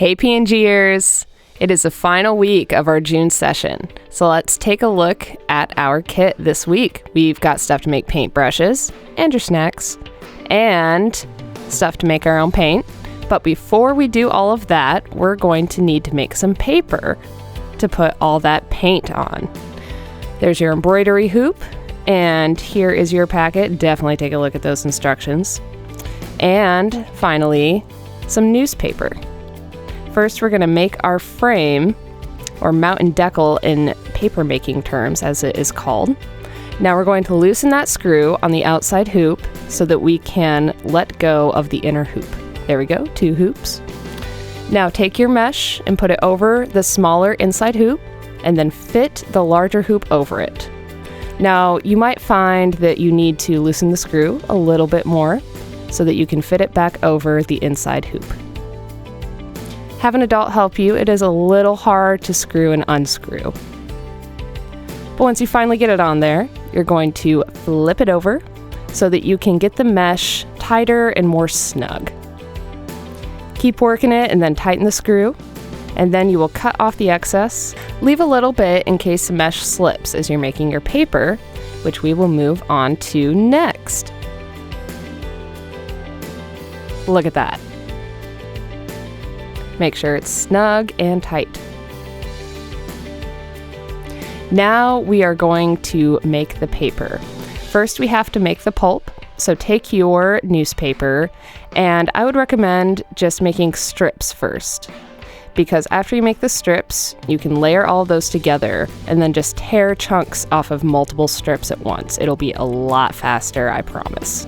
Hey PNGers! It is the final week of our June session, so let's take a look at our kit this week. We've got stuff to make paintbrushes, and your snacks, and stuff to make our own paint. But before we do all of that, we're going to need to make some paper to put all that paint on. There's your embroidery hoop, and here is your packet. Definitely take a look at those instructions. And finally, some newspaper. First, we're going to make our frame, or mountain decal in paper making terms, as it is called. Now we're going to loosen that screw on the outside hoop so that we can let go of the inner hoop. There we go, 2 hoops. Now take your mesh and put it over the smaller inside hoop, and then fit the larger hoop over it. Now you might find that you need to loosen the screw a little bit more so that you can fit it back over the inside hoop. Have an adult help you. It is a little hard to screw and unscrew. But once you finally get it on there, you're going to flip it over so that you can get the mesh tighter and more snug. Keep working it and then tighten the screw, and then you will cut off the excess. Leave a little bit in case the mesh slips as you're making your paper, which we will move on to next. Look at that. Make sure it's snug and tight. Now we are going to make the paper. First, we have to make the pulp. So take your newspaper, and I would recommend just making strips first, because after you make the strips, you can layer all of those together and then just tear chunks off of multiple strips at once. It'll be a lot faster, I promise.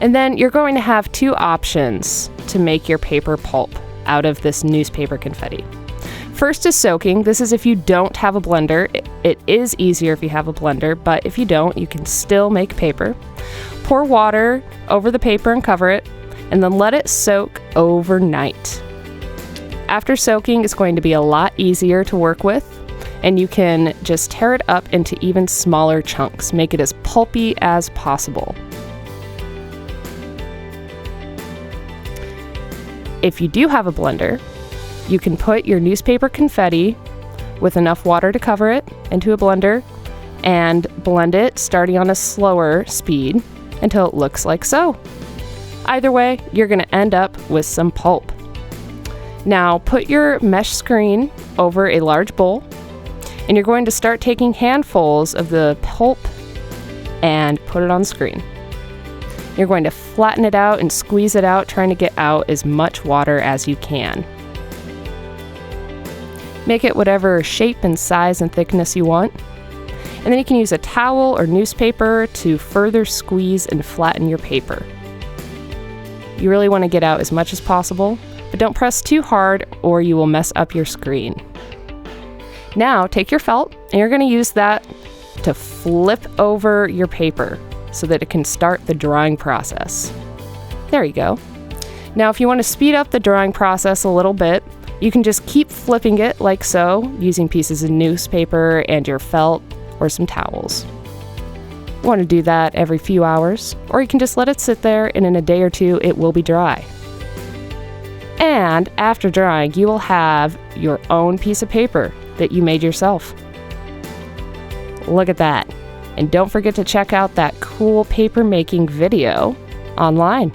And then you're going to have 2 options to make your paper pulp out of this newspaper confetti. First is soaking. This is if you don't have a blender. It is easier if you have a blender, but if you don't, you can still make paper. Pour water over the paper and cover it, and then let it soak overnight. After soaking, it's going to be a lot easier to work with, and you can just tear it up into even smaller chunks. Make it as pulpy as possible. If you do have a blender, you can put your newspaper confetti with enough water to cover it into a blender and blend it starting on a slower speed until it looks like so. Either way, you're going to end up with some pulp. Now put your mesh screen over a large bowl, and you're going to start taking handfuls of the pulp and put it on screen. You're going to flatten it out and squeeze it out, trying to get out as much water as you can. Make it whatever shape and size and thickness you want. And then you can use a towel or newspaper to further squeeze and flatten your paper. You really want to get out as much as possible, but don't press too hard or you will mess up your screen. Now take your felt, and you're going to use that to flip over your paper so that it can start the drying process. There you go. Now if you want to speed up the drying process a little bit, you can just keep flipping it like so, using pieces of newspaper and your felt or some towels. You want to do that every few hours, or you can just let it sit there, and in a day or 2 it will be dry. And after drying, you will have your own piece of paper that you made yourself. Look at that. And don't forget to check out that cool paper making video online.